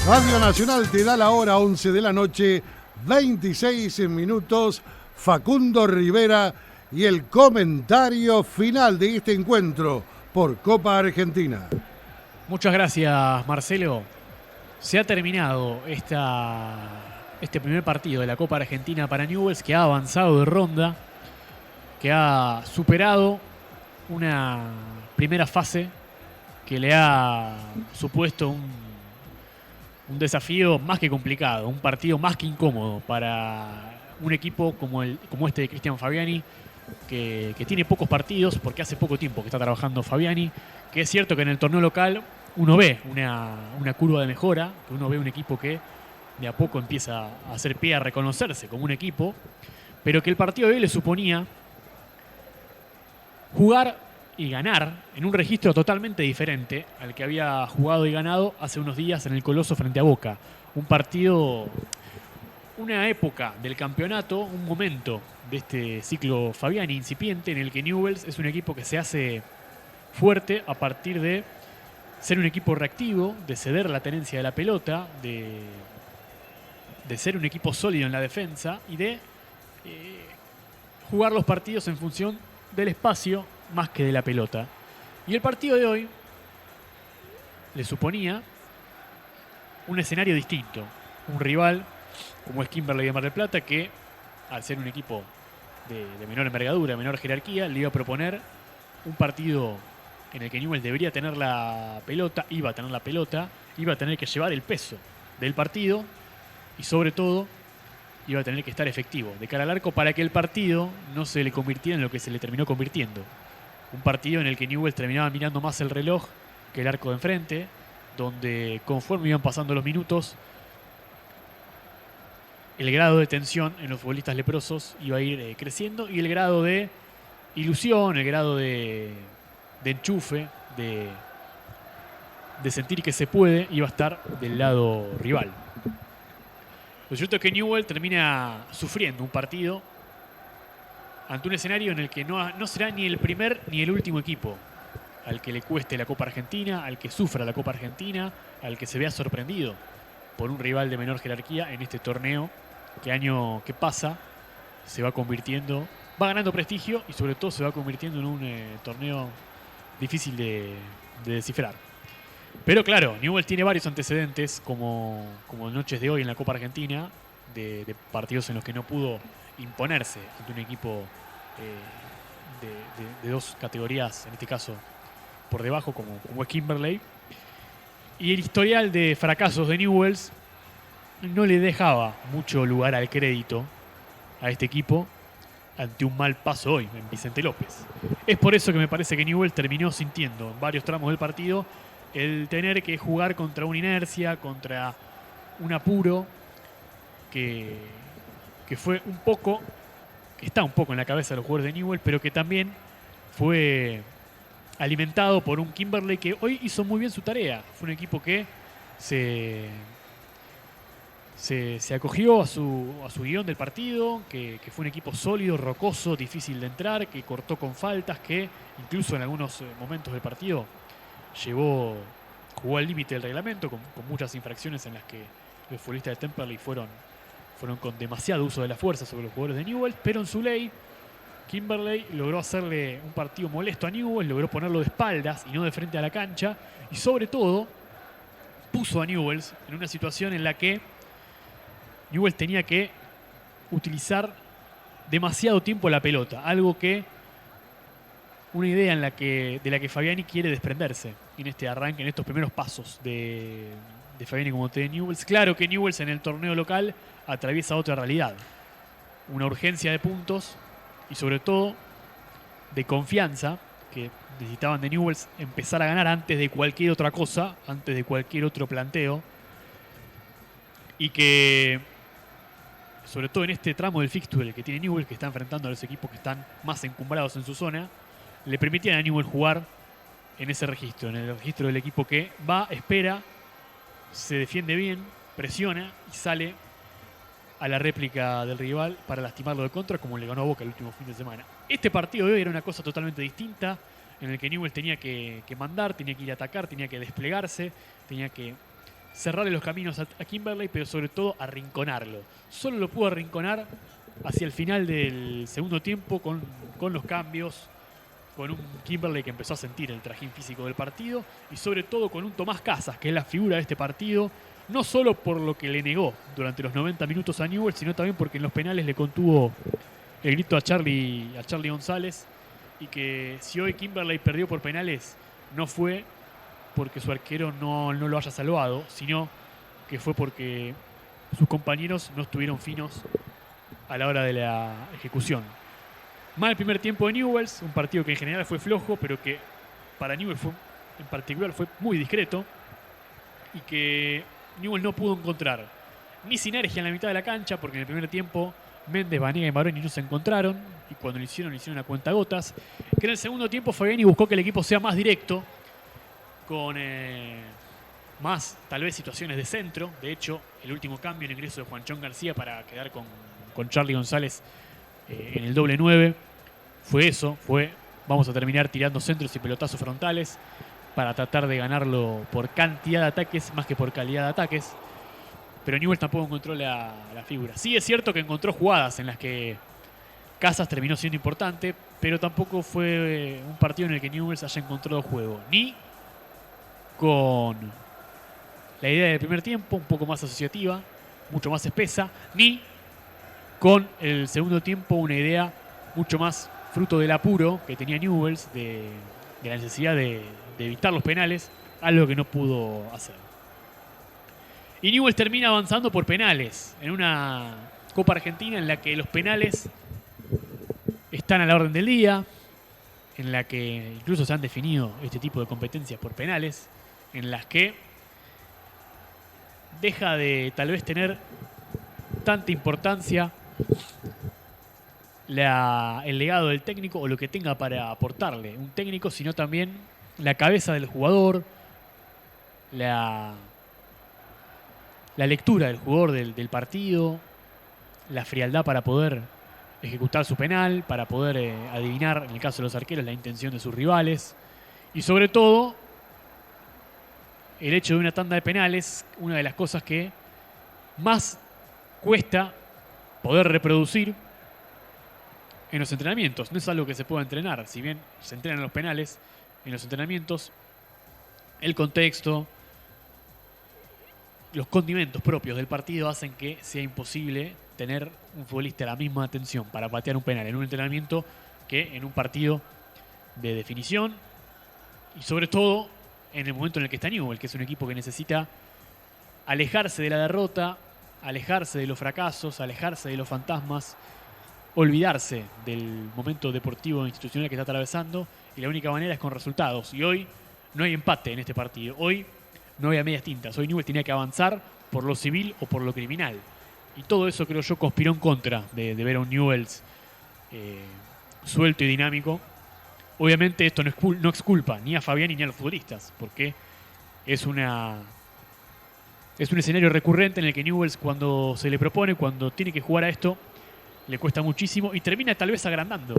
Radio Nacional te da la hora 11 de la noche, 26 minutos. Facundo Rivera y el comentario final de este encuentro por Copa Argentina. Muchas gracias, Marcelo. Se ha terminado este primer partido de la Copa Argentina para Newell's, que ha avanzado de ronda, que ha superado una primera fase que le ha supuesto un desafío más que complicado, un partido más que incómodo para un equipo como este de Cristian Fabiani, que tiene pocos partidos porque hace poco tiempo que está trabajando Fabiani, que es cierto que en el torneo local uno ve una curva de mejora, que uno ve un equipo que de a poco empieza a hacer pie a reconocerse como un equipo, pero que el partido de hoy le suponía jugar y ganar en un registro totalmente diferente al que había jugado y ganado hace unos días en el Coloso frente a Boca. Un partido, una época del campeonato, un momento de este ciclo Fabiani incipiente en el que Newell's es un equipo que se hace fuerte a partir de ser un equipo reactivo, de ceder la tenencia de la pelota, de ser un equipo sólido en la defensa y de jugar los partidos en función del espacio más que de la pelota. Y el partido de hoy le suponía un escenario distinto. Un rival como es Kimberley de Mar del Plata, que al ser un equipo de menor envergadura, menor jerarquía, le iba a proponer un partido en el que Newell's debería tener la pelota, iba a tener la pelota, iba a tener que llevar el peso del partido y sobre todo iba a tener que estar efectivo de cara al arco para que el partido no se le convirtiera en lo que se le terminó convirtiendo. Un partido en el que Newell's terminaba mirando más el reloj que el arco de enfrente, donde conforme iban pasando los minutos, el grado de tensión en los futbolistas leprosos iba a ir creciendo y el grado de ilusión, el grado de enchufe, de sentir que se puede, iba a estar del lado rival. Lo cierto es que Newell's termina sufriendo un partido ante un escenario en el que no será ni el primer ni el último equipo al que le cueste la Copa Argentina, al que sufra la Copa Argentina, al que se vea sorprendido por un rival de menor jerarquía en este torneo que año que pasa se va convirtiendo, va ganando prestigio y sobre todo se va convirtiendo en un torneo difícil de descifrar. Pero claro, Newell's tiene varios antecedentes como noches de hoy en la Copa Argentina, de partidos en los que no pudo imponerse ante un equipo de dos categorías, en este caso por debajo, como es Kimberley. Y el historial de fracasos de Newell's no le dejaba mucho lugar al crédito a este equipo ante un mal paso hoy en Vicente López. Es por eso que me parece que Newell's terminó sintiendo en varios tramos del partido el tener que jugar contra una inercia, contra un apuro que fue un poco, que está un poco en la cabeza de los jugadores de Newell's, pero que también fue alimentado por un Kimberley que hoy hizo muy bien su tarea. Fue un equipo que se acogió a su guión del partido, que fue un equipo sólido, rocoso, difícil de entrar, que cortó con faltas, que incluso en algunos momentos del partido jugó al límite del reglamento, con muchas infracciones en las que los futbolistas de Temperley fueron con demasiado uso de la fuerza sobre los jugadores de Newell's, pero en su ley Kimberley logró hacerle un partido molesto a Newell's, logró ponerlo de espaldas y no de frente a la cancha, y sobre todo puso a Newell's en una situación en la que Newell's tenía que utilizar demasiado tiempo la pelota, algo que una idea de la que Fabiani quiere desprenderse en este arranque, en estos primeros pasos de Fabiani como de Newell's. Claro que Newell's en el torneo local atraviesa otra realidad, una urgencia de puntos y sobre todo de confianza que necesitaban de Newell's empezar a ganar antes de cualquier otra cosa, antes de cualquier otro planteo, y que sobre todo en este tramo del fixture que tiene Newell's, que está enfrentando a los equipos que están más encumbrados en su zona, le permitían a Newell's jugar en ese registro, en el registro del equipo que va, espera, se defiende bien, presiona y sale a la réplica del rival para lastimarlo de contra, como le ganó a Boca el último fin de semana. Este partido de hoy era una cosa totalmente distinta, en el que Newell's tenía que mandar, tenía que ir a atacar, tenía que desplegarse, tenía que cerrarle los caminos a Kimberley, pero sobre todo arrinconarlo. Solo lo pudo arrinconar hacia el final del segundo tiempo con los cambios, con un Kimberley que empezó a sentir el trajín físico del partido y sobre todo con un Tomás Casas, que es la figura de este partido, no solo por lo que le negó durante los 90 minutos a Newell's, sino también porque en los penales le contuvo el grito a Charlie González, y que si hoy Kimberley perdió por penales no fue porque su arquero no lo haya salvado, sino que fue porque sus compañeros no estuvieron finos a la hora de la ejecución. Mal primer tiempo de Newell's, un partido que en general fue flojo, pero que para Newell's en particular fue muy discreto, y que Newell's no pudo encontrar ni sinergia en la mitad de la cancha, porque en el primer tiempo Méndez, Vanega y Maroni no se encontraron, y cuando lo hicieron a cuentagotas. Que en el segundo tiempo Fabiani buscó que el equipo sea más directo, con más tal vez situaciones de centro. De hecho, el último cambio, el ingreso de Juanchón García para quedar con Charlie González en el doble 9, fue vamos a terminar tirando centros y pelotazos frontales para tratar de ganarlo por cantidad de ataques más que por calidad de ataques. Pero Newell's tampoco encontró la figura. Sí es cierto que encontró jugadas en las que Casas terminó siendo importante, pero tampoco fue un partido en el que Newell's haya encontrado juego. Ni con la idea del primer tiempo, un poco más asociativa, mucho más espesa, ni con el segundo tiempo una idea mucho más fruto del apuro que tenía Newell's, de la necesidad de evitar los penales, algo que no pudo hacer. Y Newell's termina avanzando por penales, en una Copa Argentina en la que los penales están a la orden del día, en la que incluso se han definido este tipo de competencias por penales, en las que deja de tal vez tener tanta importancia el legado del técnico o lo que tenga para aportarle un técnico, sino también la cabeza del jugador, la lectura del jugador del partido, la frialdad para poder ejecutar su penal, para poder adivinar, en el caso de los arqueros, la intención de sus rivales, y sobre todo el hecho de una tanda de penales, una de las cosas que más cuesta poder reproducir en los entrenamientos. No es algo que se pueda entrenar, si bien se entrenan los penales en los entrenamientos, el contexto, los condimentos propios del partido hacen que sea imposible tener un futbolista a la misma atención para patear un penal en un entrenamiento que en un partido de definición, y sobre todo en el momento en el que está Newell's, que es un equipo que necesita alejarse de la derrota, alejarse de los fracasos, alejarse de los fantasmas, olvidarse del momento deportivo e institucional que está atravesando, y la única manera es con resultados. Y hoy no hay empate en este partido, hoy no había medias tintas, hoy Newell's tenía que avanzar por lo civil o por lo criminal. Y todo eso, creo yo, conspiró en contra de ver a un Newell's suelto y dinámico. Obviamente esto no exculpa ni a Fabiani ni a los futbolistas, porque es un escenario recurrente en el que Newell's, cuando se le propone, cuando tiene que jugar a esto, le cuesta muchísimo y termina tal vez agrandando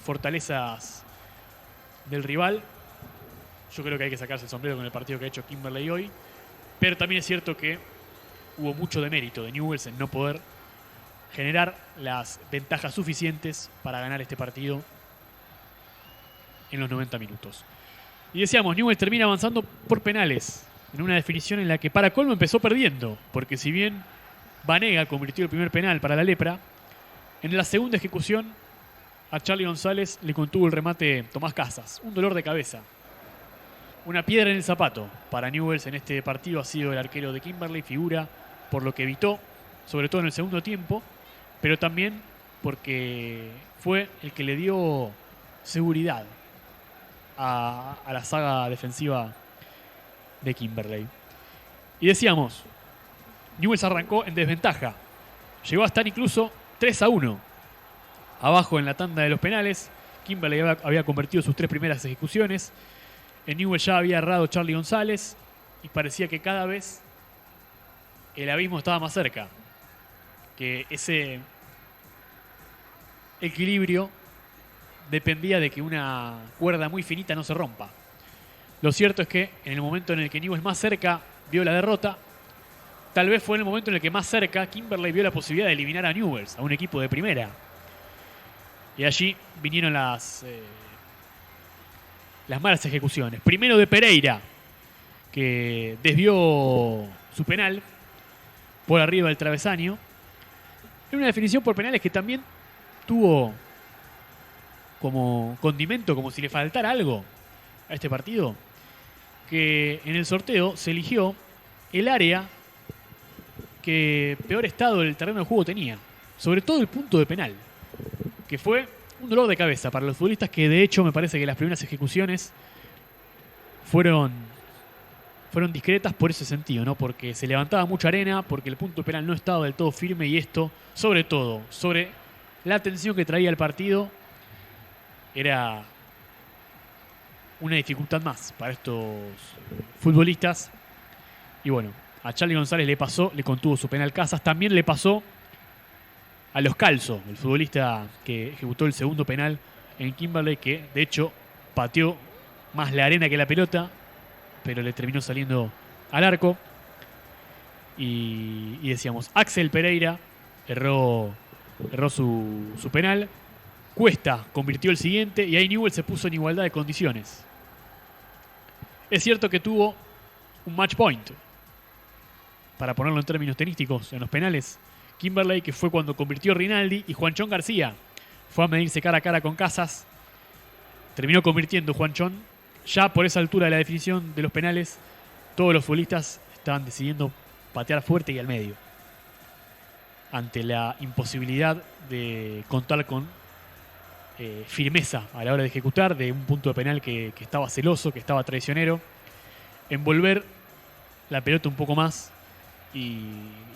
fortalezas del rival. Yo creo que hay que sacarse el sombrero con el partido que ha hecho Kimberley hoy, pero también es cierto que hubo mucho de mérito de Newell's en no poder generar las ventajas suficientes para ganar este partido en los 90 minutos. Y decíamos, Newell's termina avanzando por penales, en una definición en la que para colmo empezó perdiendo, porque si bien Vanega convirtió el primer penal para la Lepra, en la segunda ejecución a Charlie González le contuvo el remate Tomás Casas. Un dolor de cabeza, una piedra en el zapato para Newell's en este partido ha sido el arquero de Kimberley, figura por lo que evitó, sobre todo en el segundo tiempo, pero también porque fue el que le dio seguridad a la saga defensiva de Kimberley. Y decíamos, Newell's arrancó en desventaja, llegó a estar incluso 3-1 abajo en la tanda de los penales. Kimberley había convertido sus 3 primeras ejecuciones, en Newell's ya había errado Charlie González y parecía que cada vez el abismo estaba más cerca, que ese equilibrio dependía de que una cuerda muy finita no se rompa. Lo cierto es que en el momento en el que Newell's más cerca vio la derrota. Tal vez fue en el momento en el que más cerca Kimberley vio la posibilidad de eliminar a Newell's, a un equipo de primera. Y allí vinieron las malas ejecuciones. Primero de Pereira, que desvió su penal por arriba del travesaño. En una definición por penales que también tuvo como condimento, como si le faltara algo a este partido, que en el sorteo se eligió el área que peor estado del terreno de juego tenía, sobre todo el punto de penal, que fue un dolor de cabeza para los futbolistas, que de hecho me parece que las primeras ejecuciones fueron discretas por ese sentido, ¿no? Porque se levantaba mucha arena, porque el punto penal no estaba del todo firme, y esto, sobre todo, sobre la tensión que traía el partido, era una dificultad más para estos futbolistas. Y bueno, a Charly González le pasó, le contuvo su penal Casas. También le pasó a Los Calzo, el futbolista que ejecutó el segundo penal en Kimberley, que de hecho pateó más la arena que la pelota, pero le terminó saliendo al arco. Y decíamos, Axel Pereira erró su penal. Cuesta convirtió el siguiente, y ahí Newell's se puso en igualdad de condiciones. Es cierto que tuvo un match point, para ponerlo en términos tenísticos, en los penales, Kimberley, que fue cuando convirtió Rinaldi, y Juanchón García fue a medirse cara a cara con Casas. Terminó convirtiendo Juanchón. Ya por esa altura de la definición de los penales, todos los futbolistas estaban decidiendo patear fuerte y al medio, ante la imposibilidad de contar con firmeza a la hora de ejecutar, de un punto de penal que estaba celoso, que estaba traicionero. Envolver la pelota un poco más y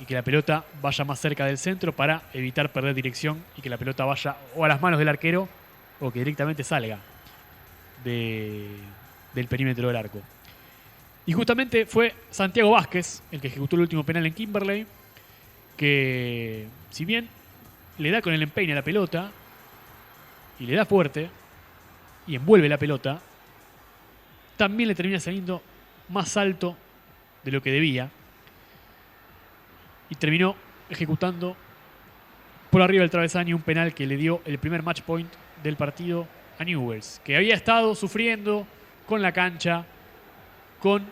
que la pelota vaya más cerca del centro para evitar perder dirección, y que la pelota vaya o a las manos del arquero o que directamente salga del perímetro del arco. Y justamente fue Santiago Vázquez el que ejecutó el último penal en Kimberley, que si bien le da con el empeine a la pelota y le da fuerte y envuelve la pelota, también le termina saliendo más alto de lo que debía, y terminó ejecutando por arriba del travesaño un penal que le dio el primer match point del partido a Newell's, que había estado sufriendo con la cancha, con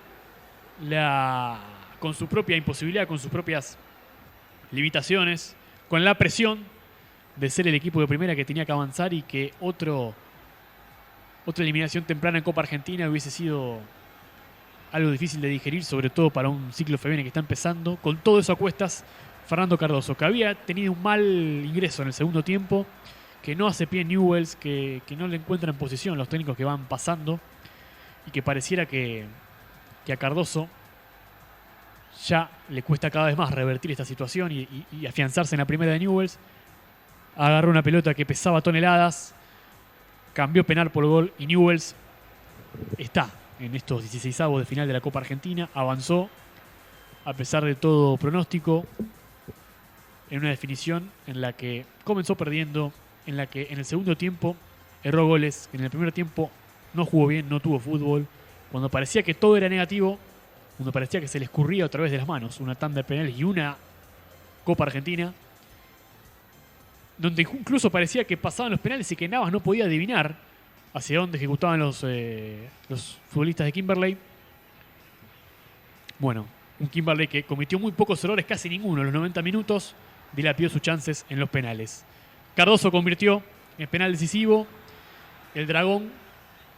su propia imposibilidad, con sus propias limitaciones, con la presión de ser el equipo de primera que tenía que avanzar, y que otra eliminación temprana en Copa Argentina hubiese sido algo difícil de digerir, sobre todo para un ciclo femenino que está empezando. Con todo eso a cuestas, Fernando Cardoso, que había tenido un mal ingreso en el segundo tiempo, que no hace pie en Newell's, que no le encuentran en posición los técnicos que van pasando, y que pareciera que a Cardoso ya le cuesta cada vez más revertir esta situación y afianzarse en la primera de Newell's. Agarró una pelota que pesaba toneladas, cambió penal por gol, y Newell's está en estos 16avos de final de la Copa Argentina. Avanzó a pesar de todo pronóstico, en una definición en la que comenzó perdiendo, en la que en el segundo tiempo erró goles, en el primer tiempo no jugó bien, no tuvo fútbol. Cuando parecía que todo era negativo, cuando parecía que se le escurría otra vez de las manos una tanda de penales y una Copa Argentina, donde incluso parecía que pasaban los penales y que Navas no podía adivinar hacia dónde ejecutaban los futbolistas de Kimberley. Bueno, un Kimberley que cometió muy pocos errores, casi ninguno en los 90 minutos, dilapidó sus chances en los penales. Cardoso convirtió en penal decisivo. El Dragón,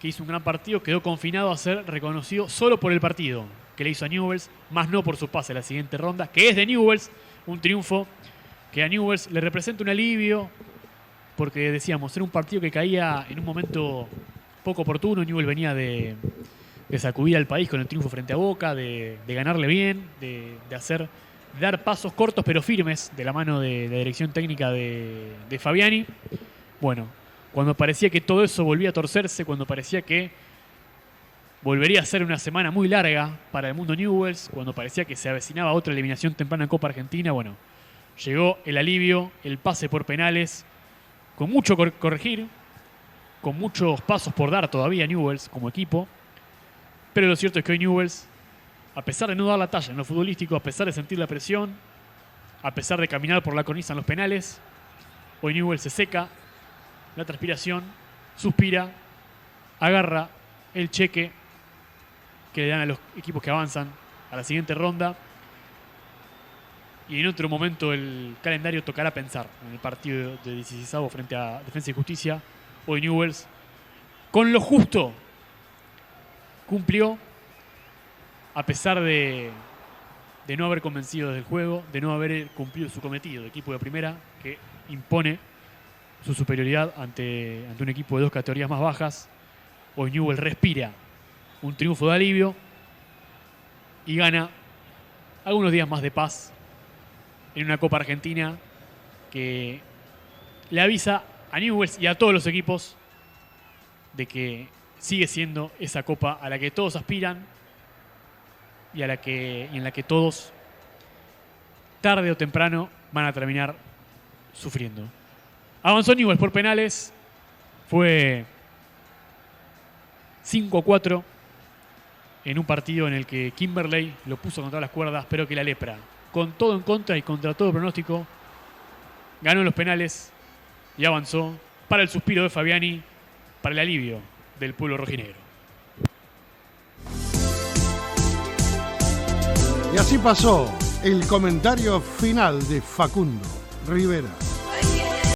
que hizo un gran partido, quedó confinado a ser reconocido solo por el partido que le hizo a Newell's, más no por su pase a la siguiente ronda, que es de Newell's, un triunfo que a Newell's le representa un alivio, porque decíamos, era un partido que caía en un momento poco oportuno. Newell's venía de sacudir al país con el triunfo frente a Boca, de ganarle bien, de dar pasos cortos pero firmes de la mano de la dirección técnica de Fabiani. Bueno, cuando parecía que todo eso volvía a torcerse, cuando parecía que volvería a ser una semana muy larga para el mundo Newell's, cuando parecía que se avecinaba otra eliminación temprana en Copa Argentina, bueno, llegó el alivio, el pase por penales, con mucho corregir, con muchos pasos por dar todavía Newell's como equipo. Pero lo cierto es que hoy Newell's a pesar de no dar la talla en lo futbolístico, a pesar de sentir la presión, a pesar de caminar por la cornisa en los penales, hoy Newell's se seca la transpiración, suspira, agarra el cheque que le dan a los equipos que avanzan a la siguiente ronda. Y en otro momento el calendario tocará pensar en el partido de 16avo frente a Defensa y Justicia. Hoy Newell's, con lo justo, cumplió, a pesar de no haber convencido desde el juego, de no haber cumplido su cometido de equipo de primera, que impone su superioridad ante un equipo de 2 categorías más bajas. Hoy Newell's respira un triunfo de alivio y gana algunos días más de paz en una Copa Argentina que le avisa a Newell's y a todos los equipos de que sigue siendo esa Copa a la que todos aspiran y en la que todos, tarde o temprano, van a terminar sufriendo. Avanzó Newell's por penales, fue 5-4 en un partido en el que Kimberley lo puso contra las cuerdas, pero que la Lepra, con todo en contra y contra todo pronóstico, ganó los penales y avanzó para el suspiro de Fabiani, para el alivio del pueblo rojinegro. Y así pasó el comentario final de Facundo Rivera.